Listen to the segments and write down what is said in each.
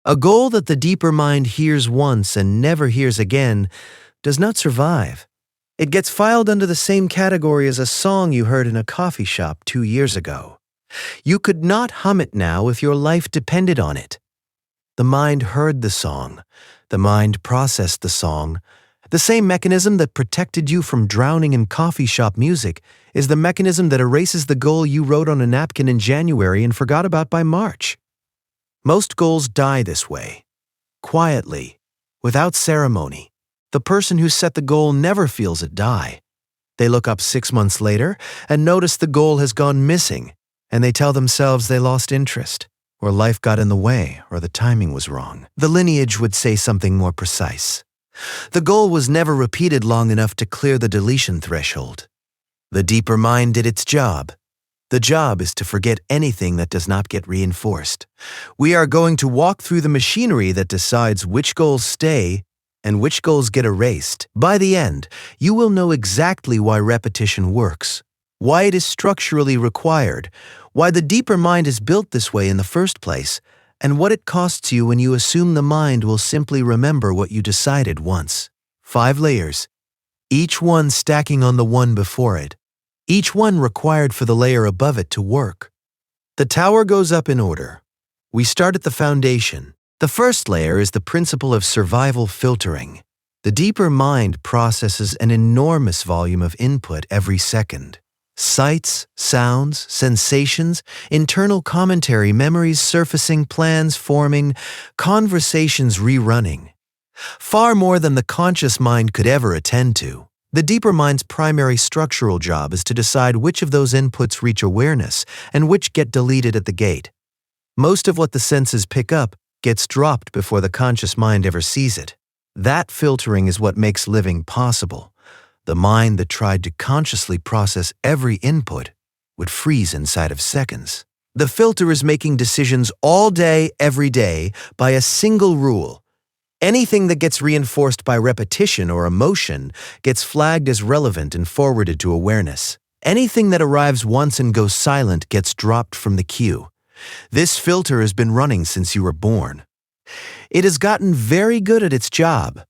A goal that the deeper mind hears once and never hears again does not survive. It gets filed under the same category as a song you heard in a coffee shop 2 years ago. You could not hum it now if your life depended on it. The mind heard the song. The mind processed the song. The same mechanism that protected you from drowning in coffee shop music is the mechanism that erases the goal you wrote on a napkin in January and forgot about by March. Most goals die this way, quietly, without ceremony. The person who set the goal never feels it die. They look up 6 months later and notice the goal has gone missing, and they tell themselves they lost interest, or life got in the way, or the timing was wrong. The lineage would say something more precise. The goal was never repeated long enough to clear the deletion threshold. The deeper mind did its job. The job is to forget anything that does not get reinforced. We are going to walk through the machinery that decides which goals stay and which goals get erased. By the end, you will know exactly why repetition works, why it is structurally required, why the deeper mind is built this way in the first place, and what it costs you when you assume the mind will simply remember what you decided once. 5 layers, each one stacking on the one before it, each one required for the layer above it to work. The tower goes up in order. We start at the foundation. The first layer is the principle of survival filtering. The deeper mind processes an enormous volume of input every second. Sights, sounds, sensations, internal commentary, memories surfacing, plans forming, conversations rerunning. Far more than the conscious mind could ever attend to. The deeper mind's primary structural job is to decide which of those inputs reach awareness and which get deleted at the gate. Most of what the senses pick up gets dropped before the conscious mind ever sees it. That filtering is what makes living possible. The mind that tried to consciously process every input would freeze inside of seconds. The filter is making decisions all day, every day, by a single rule. Anything that gets reinforced by repetition or emotion gets flagged as relevant and forwarded to awareness. Anything that arrives once and goes silent gets dropped from the queue. This filter has been running since you were born. It has gotten very good at its job.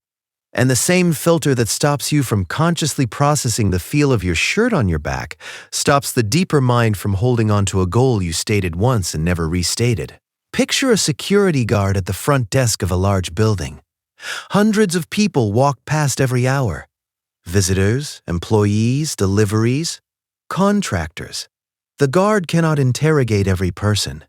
And the same filter that stops you from consciously processing the feel of your shirt on your back stops the deeper mind from holding on to a goal you stated once and never restated. Picture a security guard at the front desk of a large building. Hundreds of people walk past every hour. Visitors, employees, deliveries, contractors. The guard cannot interrogate every person.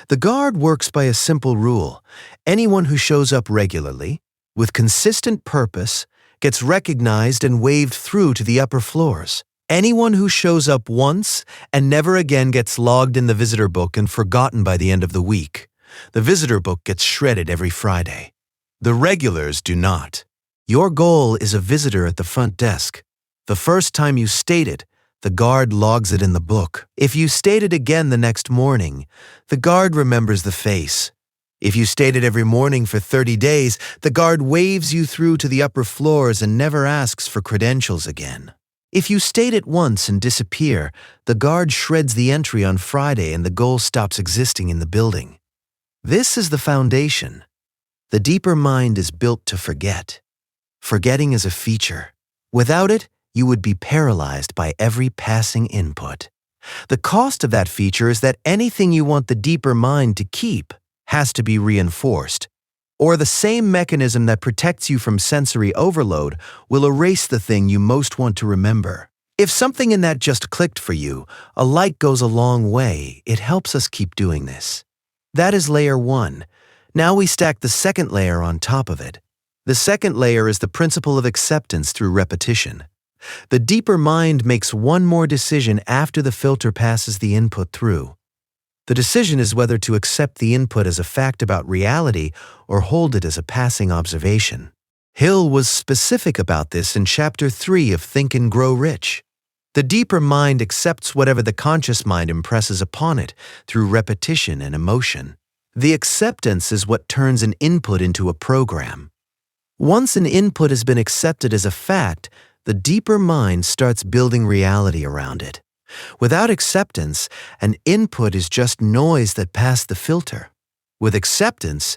The guard works by a simple rule. Anyone who shows up regularly, with consistent purpose, gets recognized and waved through to the upper floors. Anyone who shows up once and never again gets logged in the visitor book and forgotten by the end of the week. The visitor book gets shredded every Friday. The regulars do not. Your goal is a visitor at the front desk. The first time you state it, the guard logs it in the book. If you state it again the next morning, the guard remembers the face. If you state it every morning for 30 days, the guard waves you through to the upper floors and never asks for credentials again. If you state it once and disappear, the guard shreds the entry on Friday and the goal stops existing in the building. This is the foundation. The deeper mind is built to forget. Forgetting is a feature. Without it, you would be paralyzed by every passing input. The cost of that feature is that anything you want the deeper mind to keep has to be reinforced, or the same mechanism that protects you from sensory overload will erase the thing you most want to remember. If something in that just clicked for you, a light goes a long way. It helps us keep doing this. That is layer 1. Now we stack the second layer on top of it. The second layer is the principle of acceptance through repetition. The deeper mind makes one more decision after the filter passes the input through. The decision is whether to accept the input as a fact about reality or hold it as a passing observation. Hill was specific about this in Chapter 3 of Think and Grow Rich. The deeper mind accepts whatever the conscious mind impresses upon it through repetition and emotion. The acceptance is what turns an input into a program. Once an input has been accepted as a fact, the deeper mind starts building reality around it. Without acceptance, an input is just noise that passed the filter. With acceptance,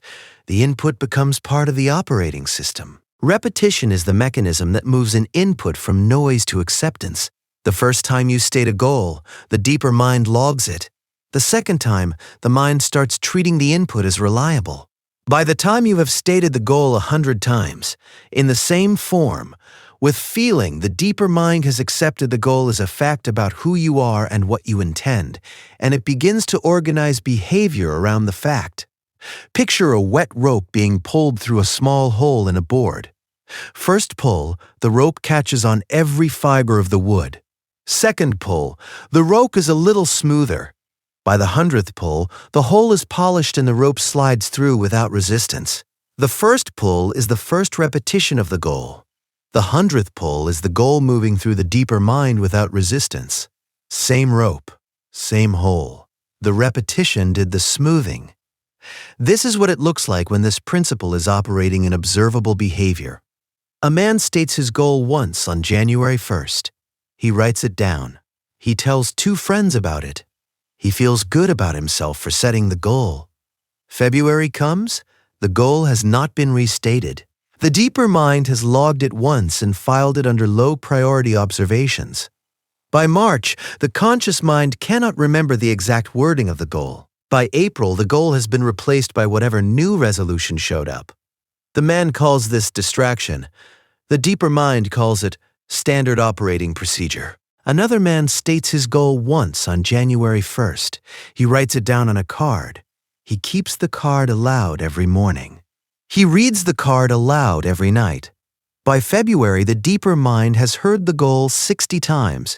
The input becomes part of the operating system. Repetition is the mechanism that moves an input from noise to acceptance. The first time you state a goal, the deeper mind logs it. The second time, the mind starts treating the input as reliable. By the time you have stated the goal 100 times, in the same form, with feeling, the deeper mind has accepted the goal as a fact about who you are and what you intend, and it begins to organize behavior around the fact. Picture a wet rope being pulled through a small hole in a board. First pull, the rope catches on every fiber of the wood. Second pull, the rope is a little smoother. By the 100th pull, the hole is polished and the rope slides through without resistance. The first pull is the first repetition of the goal. The 100th pull is the goal moving through the deeper mind without resistance. Same rope, same hole. The repetition did the smoothing. This is what it looks like when this principle is operating in observable behavior. A man states his goal once on January 1st. He writes it down. He tells 2 friends about it. He feels good about himself for setting the goal. February comes, the goal has not been restated. The deeper mind has logged it once and filed it under low-priority observations. By March, the conscious mind cannot remember the exact wording of the goal. By April, the goal has been replaced by whatever new resolution showed up. The man calls this distraction. The deeper mind calls it standard operating procedure. Another man states his goal once on January 1st. He writes it down on a card. He keeps the card aloud every morning. He reads the card aloud every night. By February, the deeper mind has heard the goal 60 times.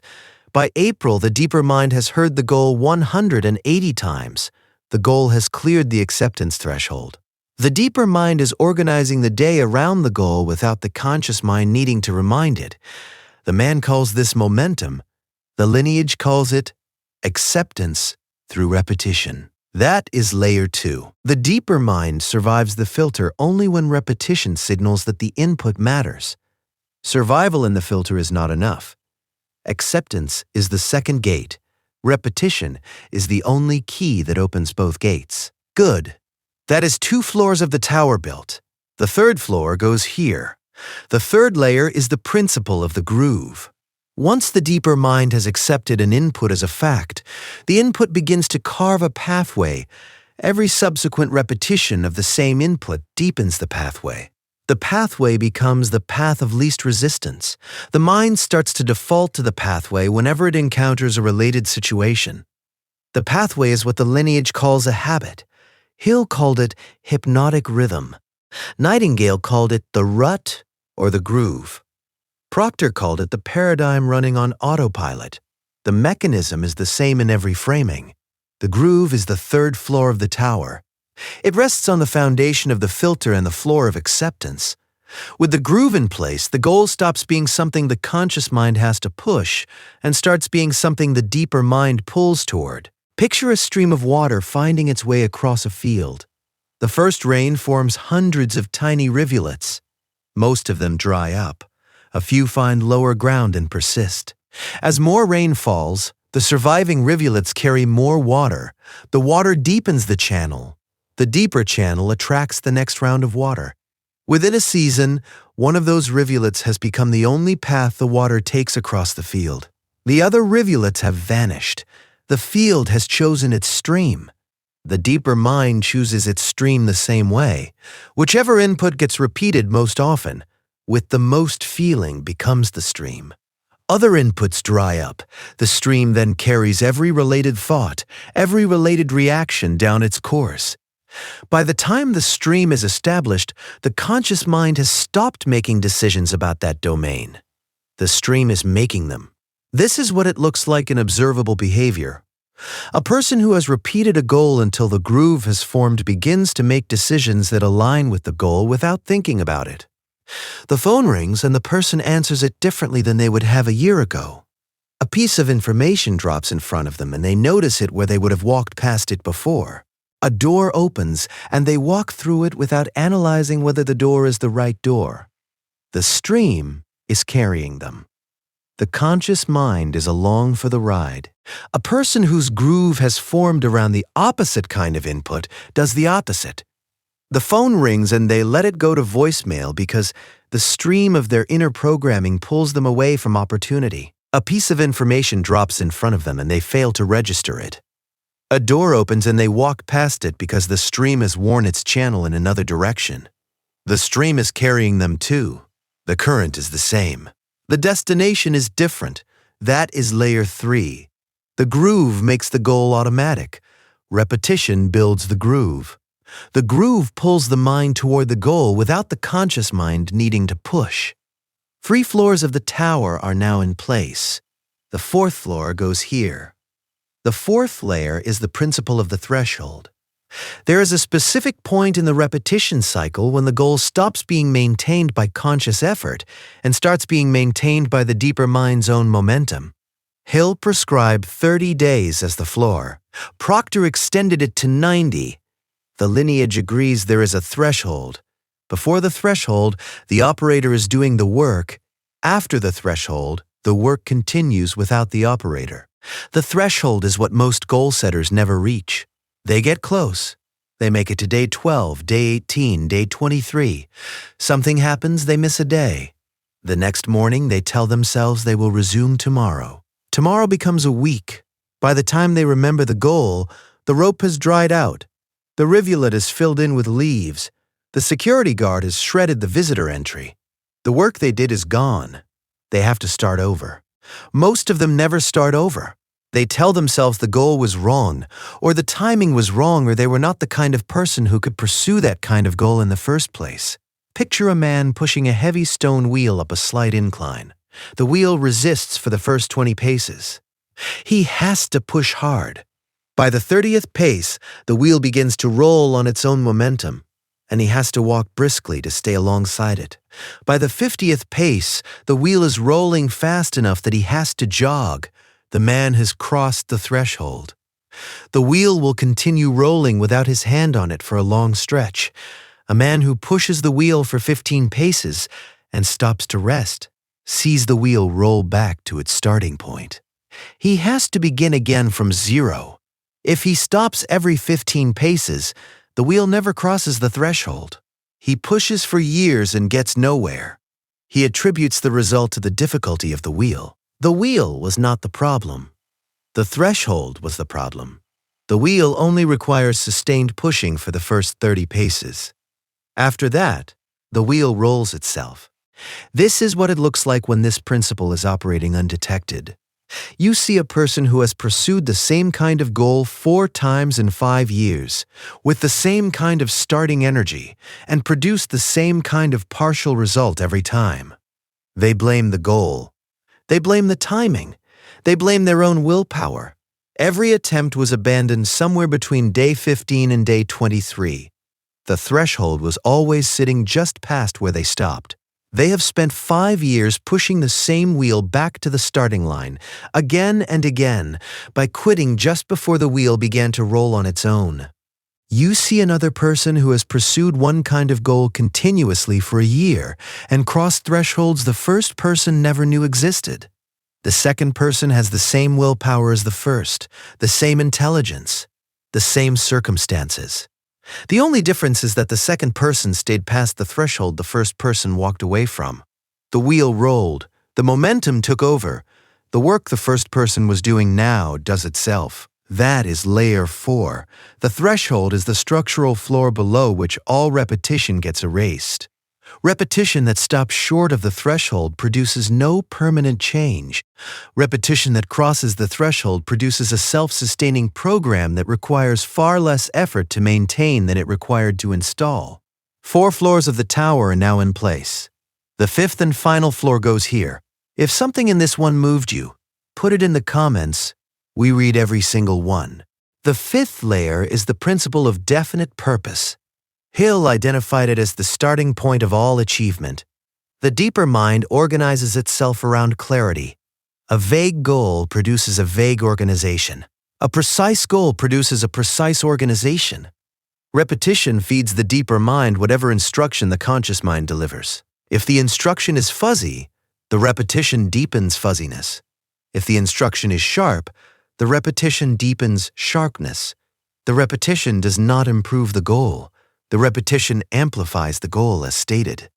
By April, the deeper mind has heard the goal 180 times. The goal has cleared the acceptance threshold. The deeper mind is organizing the day around the goal without the conscious mind needing to remind it. The man calls this momentum. The lineage calls it acceptance through repetition. That is layer 2. The deeper mind survives the filter only when repetition signals that the input matters. Survival in the filter is not enough. Acceptance is the second gate. Repetition is the only key that opens both gates. Good. That is 2 floors of the tower built. The 3rd floor goes here. The 3rd layer is the principle of the groove. Once the deeper mind has accepted an input as a fact, the input begins to carve a pathway. Every subsequent repetition of the same input deepens the pathway. The pathway becomes the path of least resistance. The mind starts to default to the pathway whenever it encounters a related situation. The pathway is what the lineage calls a habit. Hill called it hypnotic rhythm. Nightingale called it the rut or the groove. Proctor called it the paradigm running on autopilot. The mechanism is the same in every framing. The groove is the 3rd floor of the tower. It rests on the foundation of the filter and the floor of acceptance. With the groove in place, the goal stops being something the conscious mind has to push and starts being something the deeper mind pulls toward. Picture a stream of water finding its way across a field. The first rain forms hundreds of tiny rivulets. Most of them dry up. A few find lower ground and persist. As more rain falls, the surviving rivulets carry more water. The water deepens the channel. The deeper channel attracts the next round of water. Within a season, one of those rivulets has become the only path the water takes across the field. The other rivulets have vanished. The field has chosen its stream. The deeper mind chooses its stream the same way. Whichever input gets repeated most often, with the most feeling, becomes the stream. Other inputs dry up. The stream then carries every related thought, every related reaction down its course. By the time the stream is established, the conscious mind has stopped making decisions about that domain. The stream is making them. This is what it looks like in observable behavior. A person who has repeated a goal until the groove has formed begins to make decisions that align with the goal without thinking about it. The phone rings and the person answers it differently than they would have a year ago. A piece of information drops in front of them and they notice it where they would have walked past it before. A door opens and they walk through it without analyzing whether the door is the right door. The stream is carrying them. The conscious mind is along for the ride. A person whose groove has formed around the opposite kind of input does the opposite. The phone rings and they let it go to voicemail because the stream of their inner programming pulls them away from opportunity. A piece of information drops in front of them and they fail to register it. A door opens and they walk past it because the stream has worn its channel in another direction. The stream is carrying them too. The current is the same. The destination is different. That is layer 3. The groove makes the goal automatic. Repetition builds the groove. The groove pulls the mind toward the goal without the conscious mind needing to push. 3 floors of the tower are now in place. The 4th floor goes here. The 4th layer is the principle of the threshold. There is a specific point in the repetition cycle when the goal stops being maintained by conscious effort and starts being maintained by the deeper mind's own momentum. Hill prescribed 30 days as the floor. Proctor extended it to 90. The lineage agrees there is a threshold. Before the threshold, the operator is doing the work. After the threshold, the work continues without the operator. The threshold is what most goal setters never reach. They get close. They make it to day 12, day 18, day 23. Something happens, they miss a day. The next morning, they tell themselves they will resume tomorrow. Tomorrow becomes a week. By the time they remember the goal, the rope has dried out. The rivulet is filled in with leaves. The security guard has shredded the visitor entry. The work they did is gone. They have to start over. Most of them never start over. They tell themselves the goal was wrong, or the timing was wrong, or they were not the kind of person who could pursue that kind of goal in the first place. Picture a man pushing a heavy stone wheel up a slight incline. The wheel resists for the first 20 paces. He has to push hard. By the 30th pace, the wheel begins to roll on its own momentum, and he has to walk briskly to stay alongside it. By the 50th pace, the wheel is rolling fast enough that he has to jog. The man has crossed the threshold. The wheel will continue rolling without his hand on it for a long stretch. A man who pushes the wheel for 15 paces and stops to rest sees the wheel roll back to its starting point. He has to begin again from 0. If he stops every 15 paces, the wheel never crosses the threshold. He pushes for years and gets nowhere. He attributes the result to the difficulty of the wheel. The wheel was not the problem. The threshold was the problem. The wheel only requires sustained pushing for the first 30 paces. After that, the wheel rolls itself. This is what it looks like when this principle is operating undetected. You see a person who has pursued the same kind of goal 4 times in 5 years, with the same kind of starting energy, and produced the same kind of partial result every time. They blame the goal. They blame the timing. They blame their own willpower. Every attempt was abandoned somewhere between day 15 and day 23. The threshold was always sitting just past where they stopped. They have spent 5 years pushing the same wheel back to the starting line, again and again, by quitting just before the wheel began to roll on its own. You see another person who has pursued one kind of goal continuously for a year and crossed thresholds the first person never knew existed. The second person has the same willpower as the first, the same intelligence, the same circumstances. The only difference is that the second person stayed past the threshold the first person walked away from. The wheel rolled. The momentum took over. The work the first person was doing now does itself. That is layer 4. The threshold is the structural floor below which all repetition gets erased. Repetition that stops short of the threshold produces no permanent change. Repetition that crosses the threshold produces a self-sustaining program that requires far less effort to maintain than it required to install. 4 floors of the tower are now in place. The 5th and final floor goes here. If something in this one moved you, put it in the comments. We read every single one. The 5th layer is the principle of definite purpose. Hill identified it as the starting point of all achievement. The deeper mind organizes itself around clarity. A vague goal produces a vague organization. A precise goal produces a precise organization. Repetition feeds the deeper mind whatever instruction the conscious mind delivers. If the instruction is fuzzy, the repetition deepens fuzziness. If the instruction is sharp, the repetition deepens sharpness. The repetition does not improve the goal. The repetition amplifies the goal as stated.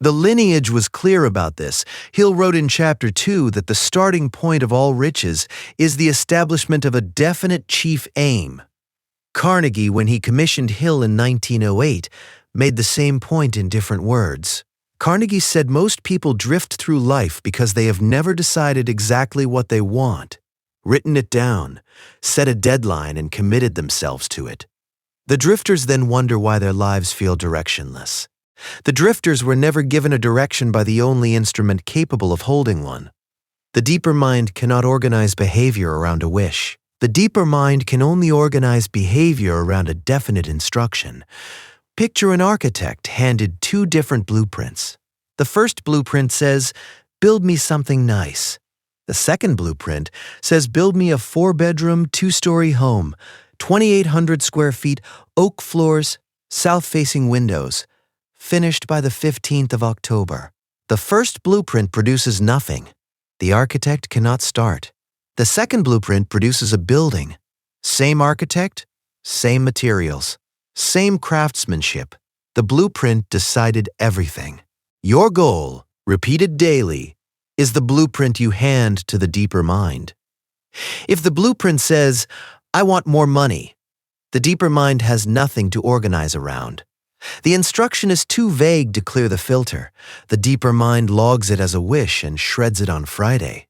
The lineage was clear about this. Hill wrote in Chapter 2 that the starting point of all riches is the establishment of a definite chief aim. Carnegie, when he commissioned Hill in 1908, made the same point in different words. Carnegie said most people drift through life because they have never decided exactly what they want, written it down, set a deadline, and committed themselves to it. The drifters then wonder why their lives feel directionless. The drifters were never given a direction by the only instrument capable of holding one. The deeper mind cannot organize behavior around a wish. The deeper mind can only organize behavior around a definite instruction. Picture an architect handed two different blueprints. The first blueprint says, "Build me something nice." The second blueprint says, "Build me a 4-bedroom, 2-story home, 2,800 square feet, oak floors, south-facing windows, finished by the 15th of October. The first blueprint produces nothing. The architect cannot start. The second blueprint produces a building. Same architect, same materials, same craftsmanship. The blueprint decided everything. Your goal, repeated daily, is the blueprint you hand to the deeper mind. If the blueprint says, "I want more money," the deeper mind has nothing to organize around. The instruction is too vague to clear the filter. The deeper mind logs it as a wish and shreds it on Friday.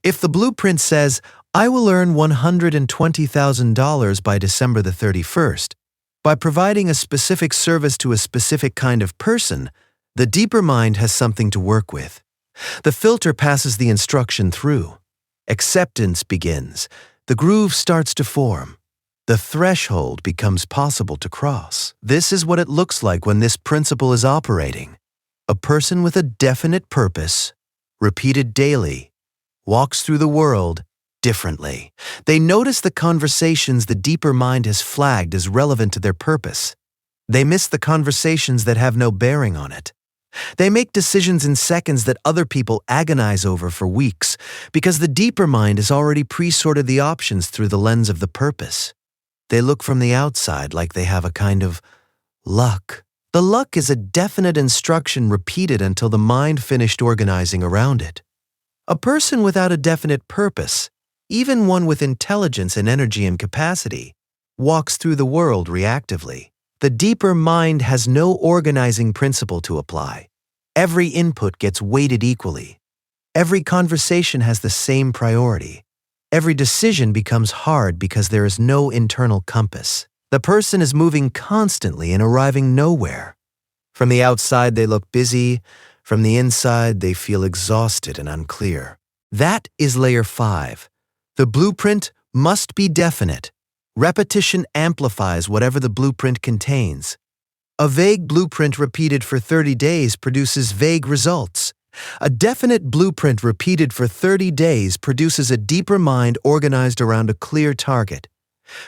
If the blueprint says, "I will earn $120,000 by December the 31st, by providing a specific service to a specific kind of person," the deeper mind has something to work with. The filter passes the instruction through. Acceptance begins. The groove starts to form. The threshold becomes possible to cross. This is what it looks like when this principle is operating. A person with a definite purpose, repeated daily, walks through the world differently. They notice the conversations the deeper mind has flagged as relevant to their purpose. They miss the conversations that have no bearing on it. They make decisions in seconds that other people agonize over for weeks because the deeper mind has already pre-sorted the options through the lens of the purpose. They look from the outside like they have a kind of luck. The luck is a definite instruction repeated until the mind finished organizing around it. A person without a definite purpose, even one with intelligence and energy and capacity, walks through the world reactively. The deeper mind has no organizing principle to apply. Every input gets weighted equally. Every conversation has the same priority. Every decision becomes hard because there is no internal compass. The person is moving constantly and arriving nowhere. From the outside, they look busy. From the inside, they feel exhausted and unclear. That is layer 5. The blueprint must be definite. Repetition amplifies whatever the blueprint contains. A vague blueprint repeated for 30 days produces vague results. A definite blueprint repeated for 30 days produces a deeper mind organized around a clear target.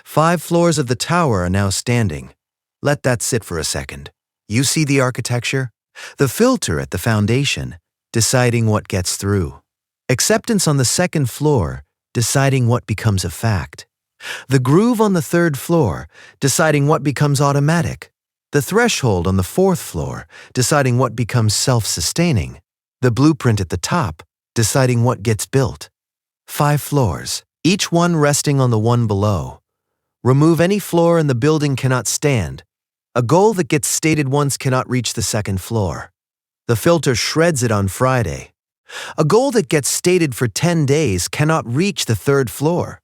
5 floors of the tower are now standing. Let that sit for a second. You see the architecture? The filter at the foundation, deciding what gets through. Acceptance on the 2nd floor, deciding what becomes a fact. The groove on the 3rd floor, deciding what becomes automatic. The threshold on the 4th floor, deciding what becomes self-sustaining. The blueprint at the top, deciding what gets built. 5 floors, each one resting on the one below. Remove any floor and the building cannot stand. A goal that gets stated once cannot reach the 2nd floor. The filter shreds it on Friday. A goal that gets stated for 10 days cannot reach the 3rd floor.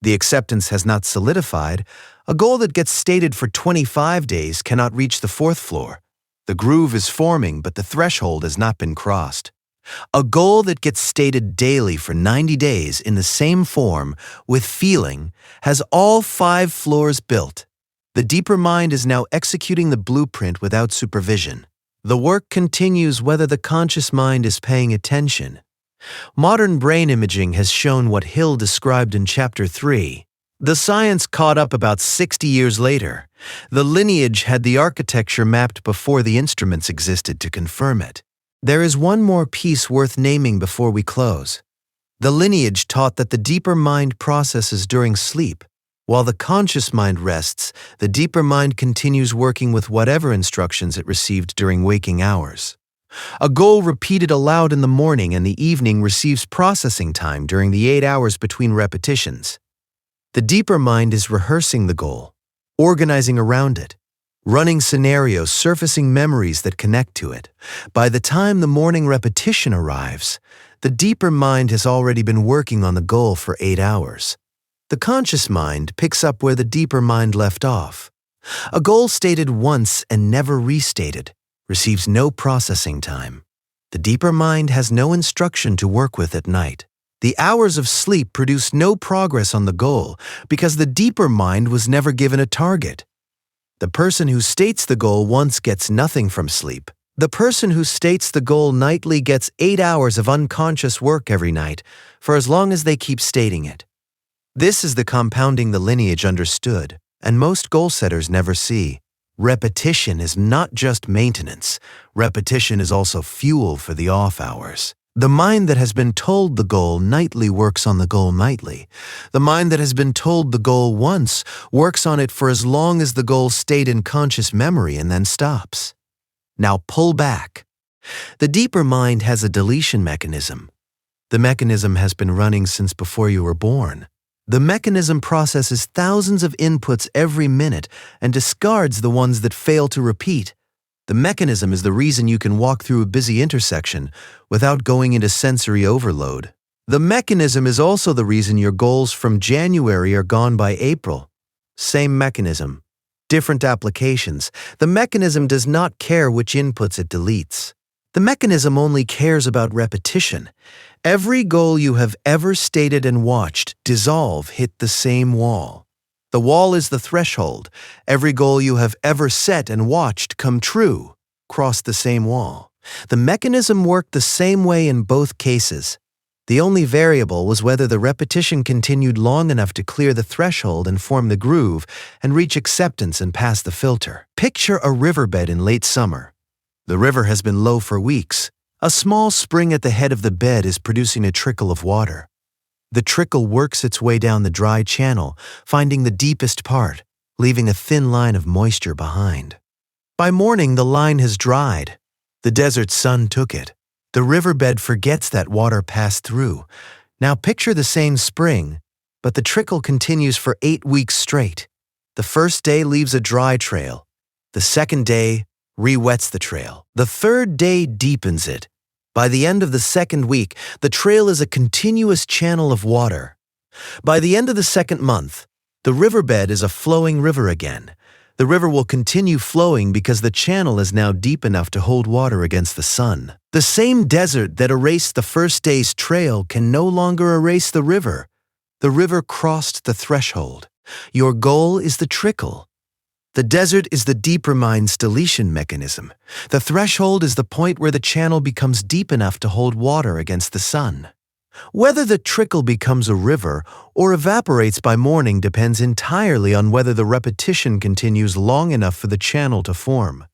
The acceptance has not solidified. A goal that gets stated for 25 days cannot reach the 4th floor. The groove is forming, but the threshold has not been crossed. A goal that gets stated daily for 90 days in the same form, with feeling, has all 5 floors built. The deeper mind is now executing the blueprint without supervision. The work continues whether the conscious mind is paying attention. Modern brain imaging has shown what Hill described in Chapter 3. The science caught up about 60 years later. The lineage had the architecture mapped before the instruments existed to confirm it. There is one more piece worth naming before we close. The lineage taught that the deeper mind processes during sleep. While the conscious mind rests, the deeper mind continues working with whatever instructions it received during waking hours. A goal repeated aloud in the morning and the evening receives processing time during the 8 hours between repetitions. The deeper mind is rehearsing the goal, organizing around it, running scenarios, surfacing memories that connect to it. By the time the morning repetition arrives, the deeper mind has already been working on the goal for 8 hours. The conscious mind picks up where the deeper mind left off. A goal stated once and never restated receives no processing time. The deeper mind has no instruction to work with at night. The hours of sleep produce no progress on the goal because the deeper mind was never given a target. The person who states the goal once gets nothing from sleep. The person who states the goal nightly gets 8 hours of unconscious work every night for as long as they keep stating it. This is the compounding the lineage understood, and most goal setters never see. Repetition is not just maintenance. Repetition is also fuel for the off hours. The mind that has been told the goal nightly works on the goal nightly. The mind that has been told the goal once works on it for as long as the goal stayed in conscious memory and then stops. Now pull back. The deeper mind has a deletion mechanism. The mechanism has been running since before you were born. The mechanism processes thousands of inputs every minute and discards the ones that fail to repeat. The mechanism is the reason you can walk through a busy intersection without going into sensory overload. The mechanism is also the reason your goals from January are gone by April. Same mechanism, different applications. The mechanism does not care which inputs it deletes. The mechanism only cares about repetition. Every goal you have ever stated and watched dissolve hit the same wall. The wall is the threshold. Every goal you have ever set and watched come true cross the same wall. The mechanism worked the same way in both cases. The only variable was whether the repetition continued long enough to clear the threshold and form the groove and reach acceptance and pass the filter. Picture a riverbed in late summer. The river has been low for weeks. A small spring at the head of the bed is producing a trickle of water. The trickle works its way down the dry channel, finding the deepest part, leaving a thin line of moisture behind. By morning, the line has dried. The desert sun took it. The riverbed forgets that water passed through. Now picture the same spring, but the trickle continues for 8 weeks straight. The first day leaves a dry trail. The second day re-wets the trail. The third day deepens it. By the end of the second week, the trail is a continuous channel of water. By the end of the second month, the riverbed is a flowing river again. The river will continue flowing because the channel is now deep enough to hold water against the sun. The same desert that erased the first day's trail can no longer erase the river. The river crossed the threshold. Your goal is the trickle. The desert is the deeper mind's deletion mechanism. The threshold is the point where the channel becomes deep enough to hold water against the sun. Whether the trickle becomes a river or evaporates by morning depends entirely on whether the repetition continues long enough for the channel to form.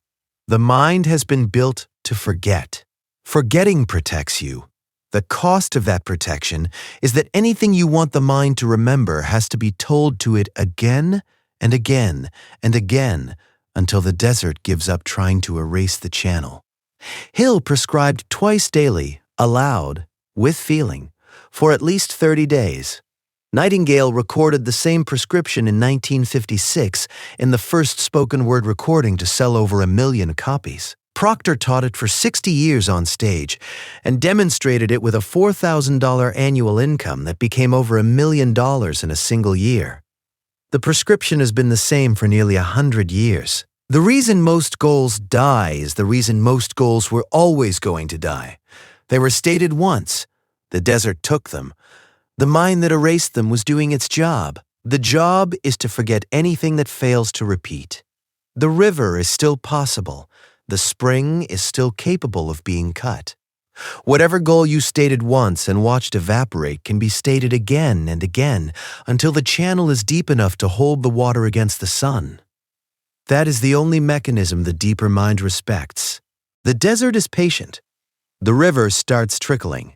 The mind has been built to forget. Forgetting protects you. The cost of that protection is that anything you want the mind to remember has to be told to it again and again and again until the desert gives up trying to erase the channel. Hill prescribed twice daily, aloud, with feeling, for at least 30 days. Nightingale recorded the same prescription in 1956 in the first spoken word recording to sell over 1 million copies. Proctor taught it for 60 years on stage and demonstrated it with a $4,000 annual income that became over $1 million in a single year. The prescription has been the same for nearly 100 years. The reason most goals die is the reason most goals were always going to die. They were stated once. The desert took them. The mind that erased them was doing its job. The job is to forget anything that fails to repeat. The river is still possible. The spring is still capable of being cut. Whatever goal you stated once and watched evaporate can be stated again and again until the channel is deep enough to hold the water against the sun. That is the only mechanism the deeper mind respects. The desert is patient. The river starts trickling.